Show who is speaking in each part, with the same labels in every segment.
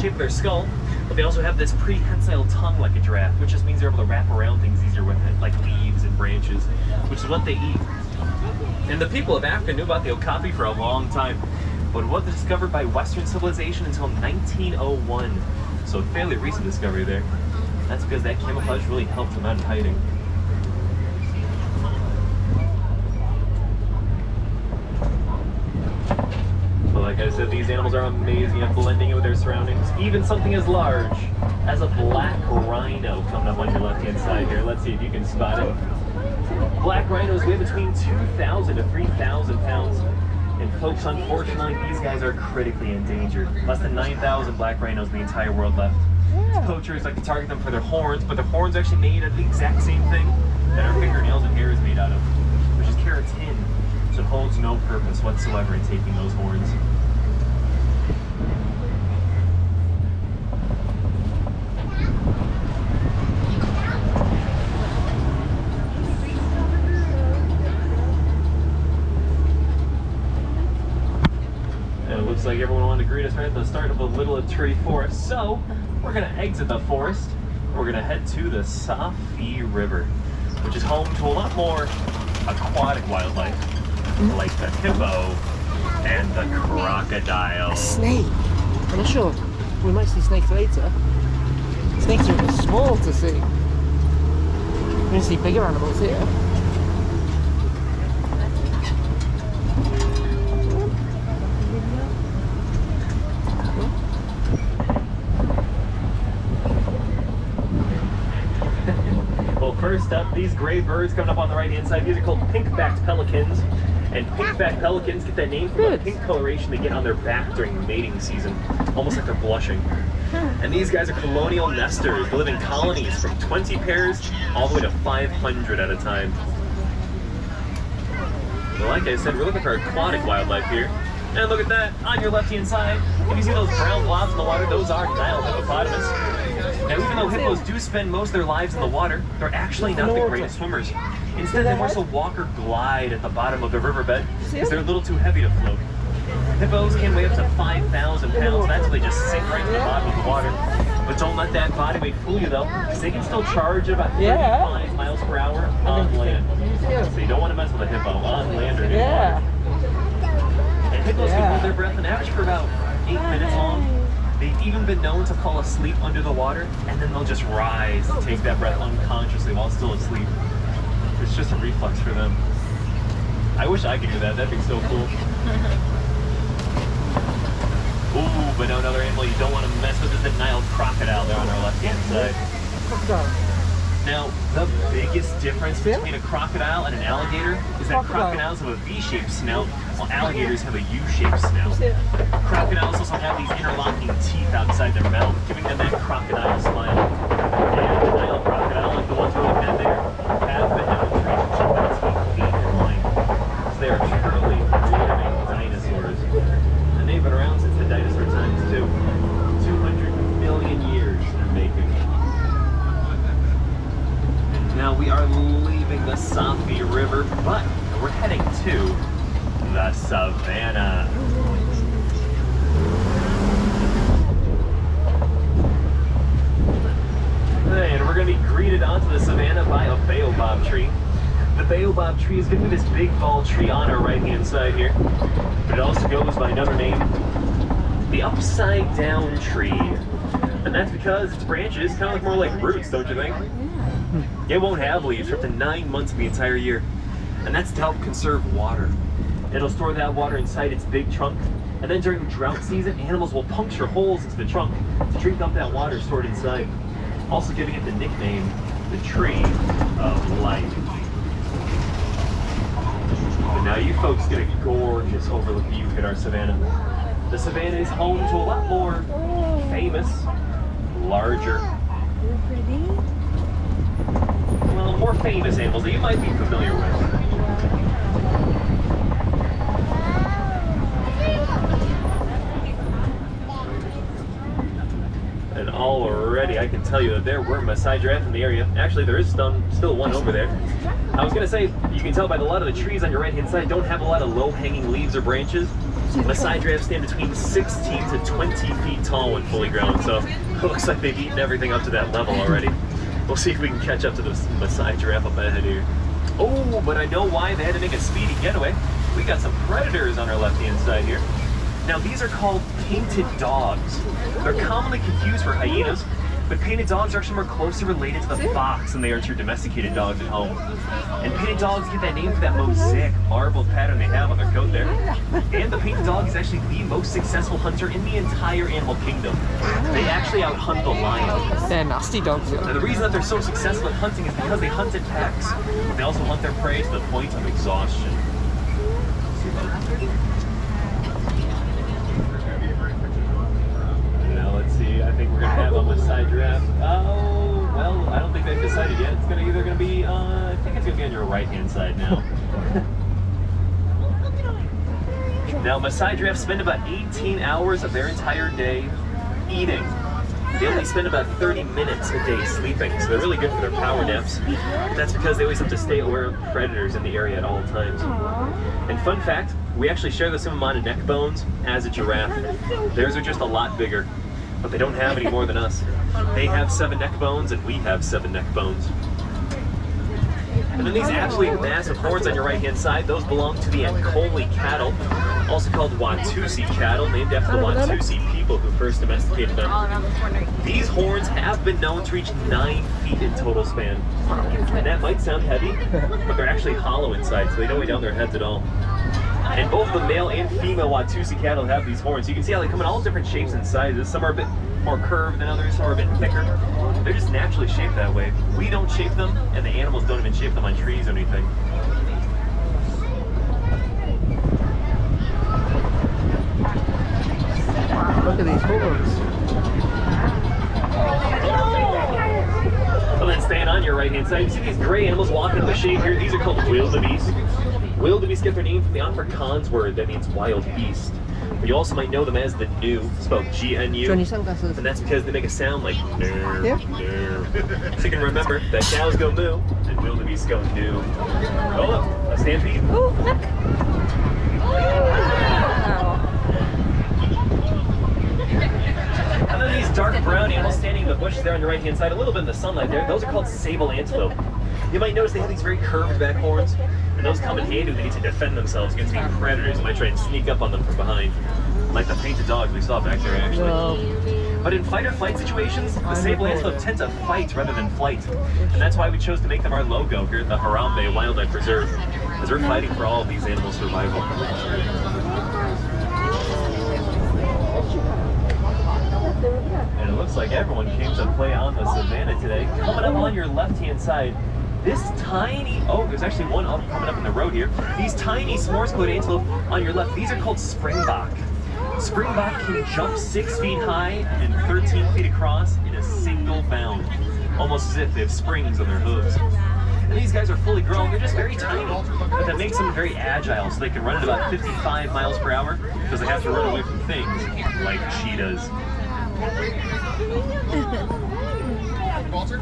Speaker 1: shape of their skull, but they also have this prehensile tongue like a giraffe, which just means they're able to wrap around things easier with it, like leaves and branches, which is what they eat. And the people of Africa knew about the okapi for a long time, but it wasn't discovered by Western civilization until 1901. So a fairly recent discovery there. That's because that camouflage really helped them out in hiding. But like I said, these animals are amazing at blending in with their surroundings. Even something as large as a black rhino coming up on your left-hand side here. Let's see if you can spot it. Black rhinos weigh between 2,000 to 3,000 pounds. And folks, unfortunately, these guys are critically endangered. Less than 9,000 black rhinos in the entire world left. Poachers like to target them for their horns, but their horns are actually made of the exact same thing that our fingernails and hair is made out of, which is keratin. So it holds no purpose whatsoever in taking those horns. Looks like everyone wanted to greet us right at the start of a little tree forest. So we're gonna exit the forest. We're gonna head to the Safi River, which is home to a lot more aquatic wildlife, like the hippo and the crocodile.
Speaker 2: A snake. I'm not sure. We might see snakes later. Snakes are a bit small to see. We're gonna see bigger animals here.
Speaker 1: First up, these gray birds coming up on the right-hand side, these are called pink-backed pelicans. And pink-backed pelicans get that name from the pink coloration they get on their back during mating season, almost like they're blushing. And these guys are colonial nesters. They live in colonies from 20 pairs all the way to 500 at a time. Well, like I said, we're looking for aquatic wildlife here. And look at that, on your left-hand side, if you see those brown blobs in the water, those are Nile hippopotamus. Now, even though hippos do spend most of their lives in the water, they're actually not the greatest swimmers. Instead, they more so walk or glide at the bottom of the riverbed because they're a little too heavy to float. Hippos can weigh up to 5,000 pounds. That's why they just sink right to the bottom of the water. But don't let that body weight fool you, though, because they can still charge at about 35 miles per hour on land. So you don't want to mess with a hippo on land or in water. And hippos can hold their breath on average for about 8 minutes long. They've even been known to fall asleep under the water, and then they'll just rise to take that breath unconsciously while still asleep. It's just a reflex for them. I wish I could do that. That'd be so cool. Ooh, but now another animal you don't want to mess with is the Nile crocodile there on our left-hand side. Now, the biggest difference between a crocodile and an alligator is that crocodiles have a V-shaped snout, while alligators have a U-shaped snout. Crocodiles also have these interlocking teeth outside their mouth, giving them that crocodile smile. And the Nile crocodile, like the ones we're looking at there, have been demonstrated about 2 feet in length. So they are truly living dinosaurs. And they've been around since the dinosaur times, too. 200 million years in their making. Now we are leaving the Safi River, but we're heading to the savannah. And we're going to be greeted onto the savannah by a baobab tree. The baobab tree is going to be this big bald tree on our right-hand side here, but it also goes by another name, the upside down tree. And that's because its branches kind of look more like roots, don't you think? It won't have leaves for up to 9 months of the entire year, and that's to help conserve water. It'll store that water inside its big trunk, and then during drought season, animals will puncture holes into the trunk to drink up that water stored inside, also giving it the nickname, the Tree of Life. But now you folks get a gorgeous overlook view at our savannah. The savannah is home to a lot more famous, larger, well, more famous animals that you might be familiar with. And already I can tell you that there were Maasai giraffes in the area. Actually, there is still one over there. I was going to say, you can tell by a lot of the trees on your right-hand side don't have a lot of low-hanging leaves or branches. Maasai giraffes stand between 16 to 20 feet tall when fully grown, so it looks like they've eaten everything up to that level already. We'll see if we can catch up to the Maasai giraffe up ahead here. Oh, but I know why they had to make a speedy getaway. We got some predators on our left-hand side here. Now, these are called painted dogs. They're commonly confused for hyenas, but painted dogs are actually more closely related to the fox than they are to your domesticated dogs at home. And painted dogs get that name for that mosaic marbled pattern they have on their coat there. And the painted dog is actually the most successful hunter in the entire animal kingdom. They actually out-hunt the lion.
Speaker 2: They're nasty dogs.
Speaker 1: Now, the reason that they're so successful at hunting is because they hunt in packs. They also hunt their prey to the point of exhaustion. I think we're gonna have a Maasai giraffe. Oh, well, I don't think they've decided yet. It's either gonna be, I think it's gonna be on your right-hand side now. Now, Maasai giraffes spend about 18 hours of their entire day eating. They only spend about 30 minutes a day sleeping, so they're really good for their power naps. That's because they always have to stay aware of predators in the area at all times. And fun fact, we actually share the same amount of neck bones as a giraffe. Theirs are just a lot bigger. But they don't have any more than us. They have 7 neck bones, and we have 7 neck bones. And then these absolutely massive horns on your right-hand side, those belong to the Ankole cattle, also called Watusi cattle, named after the Watusi people who first domesticated them. These horns have been known to reach 9 feet in total span. And that might sound heavy, but they're actually hollow inside, so they don't weigh down their heads at all. And both the male and female Watusi cattle have these horns. You can see how they come in all different shapes and sizes. Some are a bit more curved than others, some are a bit thicker. They're just naturally shaped that way. We don't shape them, and the animals don't even shape them on trees or anything.
Speaker 2: Look at these horns.
Speaker 1: And then staying on your right-hand side, you see these gray animals walking in the shade here. These are called wildebeest. Wildebeest get their name from the Afrikaans word that means wild beast. But you also might know them as the gnu, spelled G-N-U.
Speaker 2: Johnny sunglasses.
Speaker 1: And that's because they make a sound like no,
Speaker 2: Yeah.
Speaker 1: no. So you can remember that cows go moo and wildebeest go gnu. Oh, look, a stampede.
Speaker 3: Oh, look.
Speaker 1: And then these dark brown animals standing in the bushes there on your right-hand side, a little bit in the sunlight there, those are called sable antelope. You might notice they have these very curved back horns, and those come in handy when they need to defend themselves against any predators who might try and sneak up on them from behind. Like the painted dogs we saw back there, actually.
Speaker 2: No.
Speaker 1: But in fight or flight situations, the sable antelope tend to fight rather than flight. And that's why we chose to make them our logo here at the Harambe Wildlife Preserve, as we're fighting for all of these animals' survival. And it looks like everyone came to play on the savannah today. Coming up on your left-hand side, this tiny, oh, there's actually one up coming up in the road here. These tiny s'mores-coated antelope on your left, these are called springbok. Springbok can jump 6 feet high and 13 feet across in a single bound, almost as if they have springs on their hooves. And these guys are fully grown, they're just very tiny, but that makes them very agile, so they can run at about 55 miles per hour, because they have to run away from things like cheetahs.
Speaker 4: Walter?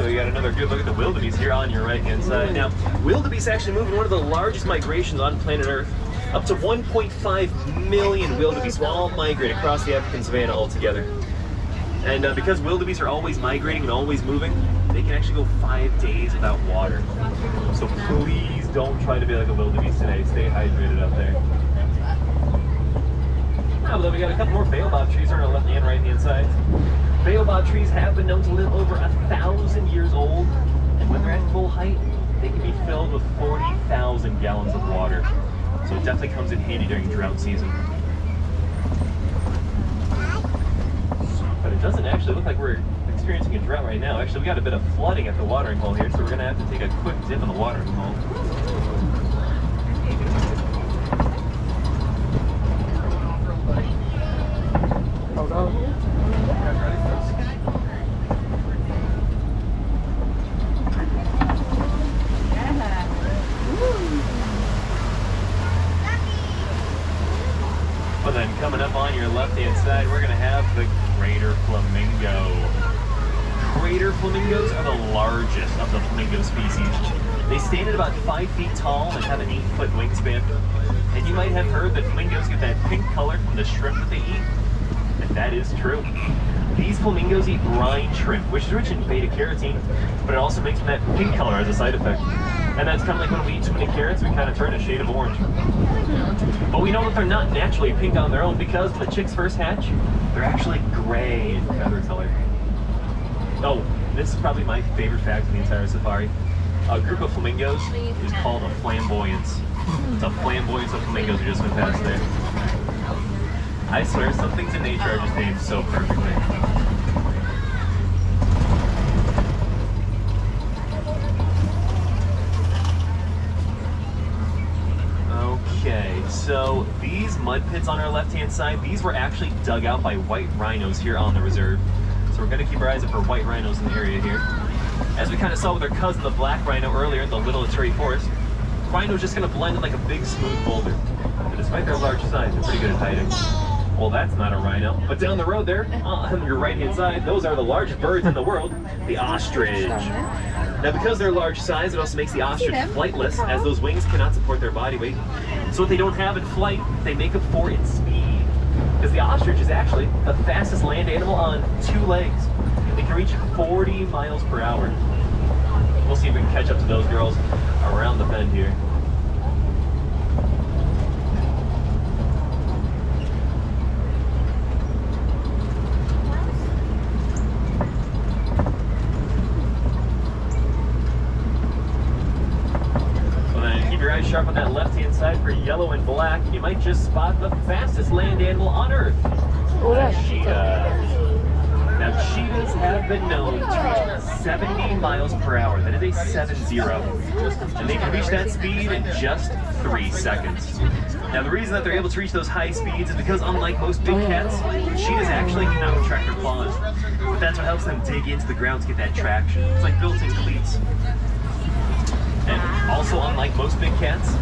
Speaker 1: We got another good look at the wildebeest here on your right-hand side. Now, wildebeest actually move in one of the largest migrations on planet Earth. Up to 1.5 million wildebeest will all migrate across the African savanna altogether. And because wildebeest are always migrating and always moving, they can actually go 5 days without water. So please don't try to be like a wildebeest today. Stay hydrated out there. Now, we got a couple more baobab trees on our left and right-hand sides. Baobab trees have been known to live over 1,000 years old, and when they're at full height, they can be filled with 40,000 gallons of water. So it definitely comes in handy during drought season. But it doesn't actually look like we're experiencing a drought right now. Actually, we got a bit of flooding at the watering hole here, so we're gonna have to take a quick dip in the watering hole.
Speaker 2: Hold on.
Speaker 1: coming up on your left-hand side, we're going to have the greater flamingo. Greater flamingos are the largest of the flamingo species. They stand at about 5 feet tall and have an 8-foot wingspan. And you might have heard that flamingos get that pink color from the shrimp that they eat. And that is true. These flamingos eat brine shrimp, which is rich in beta-carotene, but it also makes them that pink color as a side effect. And that's kind of like when we eat too many carrots, we kind of turn a shade of orange. But we know that they're not naturally pink on their own because when the chicks first hatch, they're actually gray in feather color. Oh, this is probably my favorite fact in the entire safari. A group of flamingos is called a flamboyance. It's a flamboyance of flamingos who just went past there. I swear, some things in nature are just named so perfectly. Okay, so these mud pits on our left-hand side, these were actually dug out by white rhinos here on the reserve. So we're going to keep our eyes up for white rhinos in the area here. As we kind of saw with our cousin, the black rhino, earlier in the Little Terry Forest, rhino's just going to blend in like a big smooth boulder. And despite their large size, they're pretty good at hiding. Well, that's not a rhino. But down the road there, on your right-hand side, those are the largest birds in the world, the ostrich. Now, because they're large size, it also makes the ostrich flightless, as those wings cannot support their body weight. So what they don't have in flight, they make up for in speed. Because the ostrich is actually the fastest land animal on 2 legs. They can reach 40 miles per hour. We'll see if we can catch up to those girls around the bend here. Sharp on that left-hand side for yellow and black, and you might just spot the fastest land animal on Earth, a cheetah. Now, cheetahs have been known to reach 70 miles per hour. That is a 70. And they can reach that speed in just 3 seconds. Now, the reason that they're able to reach those high speeds is because, unlike most big cats, cheetahs actually cannot retract their claws. But that's what helps them dig into the ground to get that traction. It's like built-in cleats. And also, unlike most big cats,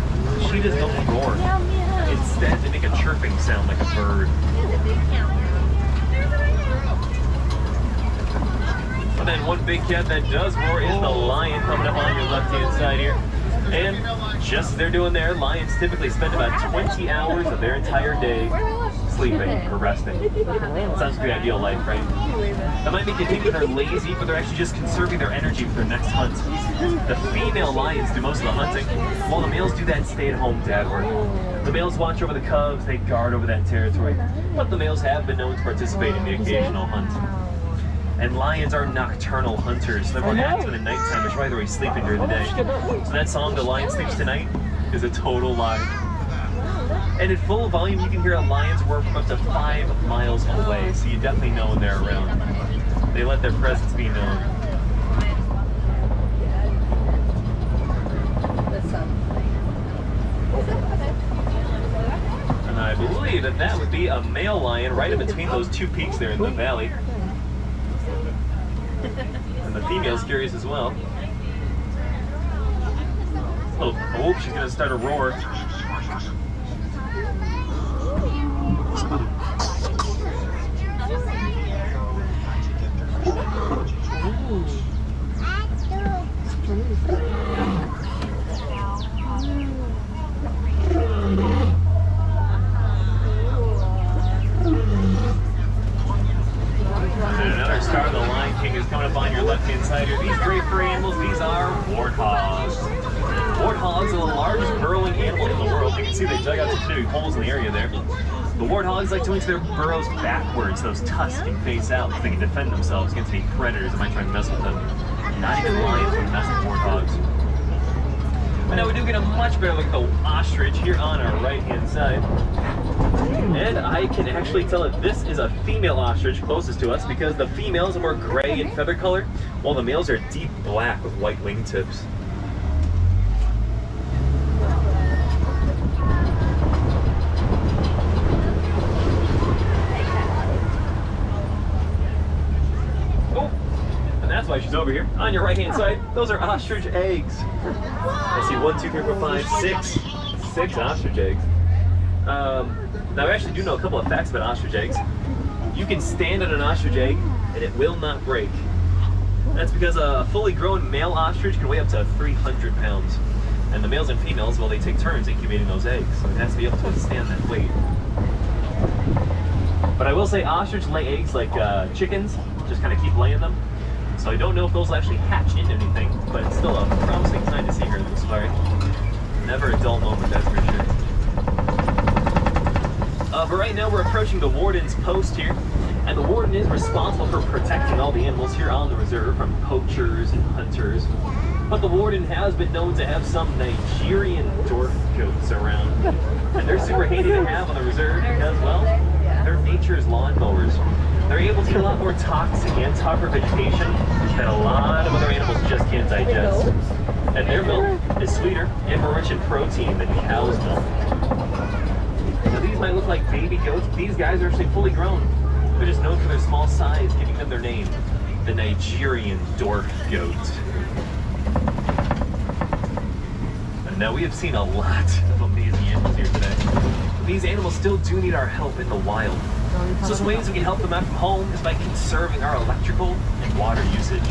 Speaker 1: cheetahs don't roar. Instead, they make a chirping sound like a bird. But then one big cat that does roar is the lion, coming up on your left-hand side here. And just as they're doing there, lions typically spend about 20 hours of their entire day sleeping or resting. Sounds like the ideal life, right? That might make you think that they're lazy, but they're actually just conserving their energy for their next hunt. The female lions do most of the hunting, while the males do that stay-at-home dad work. The males watch over the cubs, they guard over that territory, but the males have been known to participate in the occasional hunt. And lions are nocturnal hunters. They're more active in the nighttime, which is why they're always sleeping during the day. So that song, The Lion Sleeps Tonight, is a total lie. And in full volume, you can hear a lion's roar from up to 5 miles away, so you definitely know when they're around. They let their presence be known. And I believe that that would be a male lion right in between those 2 peaks there in the valley. And the female's curious as well. Oh, she's gonna start a roar. And another star of the Lion King is coming up on your left-hand side here. These great furry animals, these are warthogs. Warthogs are the largest burrowing animal in the world. You can see they dug out some big holes in the area there. The warthogs like to enter their burrows backwards, those tusks can face out so they can defend themselves against any predators that might try to mess with them. Not even lions would mess with warthogs. But now we do get a much better look at the ostrich here on our right-hand side. And I can actually tell that this is a female ostrich closest to us because the females are more gray in feather color, while the males are deep black with white wingtips. That's why she's over here. On your right-hand side, those are ostrich eggs. I see 1, 2, 3, 4, 5, 6 ostrich eggs. Now, I actually do know a couple of facts about ostrich eggs. You can stand on an ostrich egg and it will not break. That's because a fully grown male ostrich can weigh up to 300 pounds. And the males and females, well, they take turns incubating those eggs, so it has to be able to withstand that weight. But I will say ostrich lay eggs like chickens, just kind of keep laying them. So I don't know if those will actually hatch into anything, but it's still a promising sign to see here in the safari. Never a dull moment, that's for sure. But right now we're approaching the warden's post here, and the warden is responsible for protecting all the animals here on the reserve from poachers and hunters. But the warden has been known to have some Nigerian dwarf goats around, and they're super handy to have on the reserve because, well, they're nature's lawnmowers. They're able to eat a lot more toxic and tougher vegetation that a lot of other animals just can't digest. And their milk is sweeter and more rich in protein than cow's milk. Now these might look like baby goats, but these guys are actually fully grown. They're just known for their small size, giving them their name, the Nigerian dwarf goat. And now we have seen a lot of amazing animals here today. These animals still do need our help in the wild. So some ways we can help them out from home is by conserving our electrical and water usage.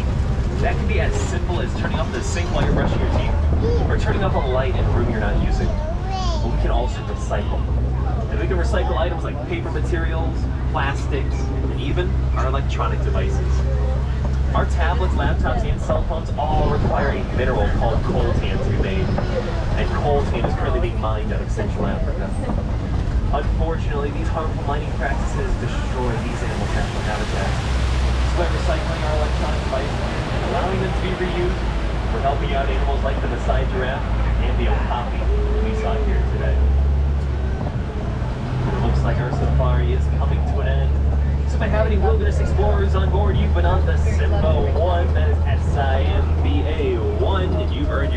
Speaker 1: That can be as simple as turning off the sink while you're brushing your teeth, or turning off a light in a room you're not using. But we can also recycle. And we can recycle items like paper materials, plastics, and even our electronic devices. Our tablets, laptops, and cell phones all require a mineral called coltan to be made. And coltan is currently being mined out of Central Africa. Unfortunately, these harmful mining practices destroy these animal habitats. So by recycling our electronic devices and allowing them to be reused, we're helping out animals like the Maasai giraffe and the okapi we saw here today. It looks like our safari is coming to an end. So if I have any wilderness explorers on board, you've been on the Simba 1, that is SIMBA 1, and you've earned your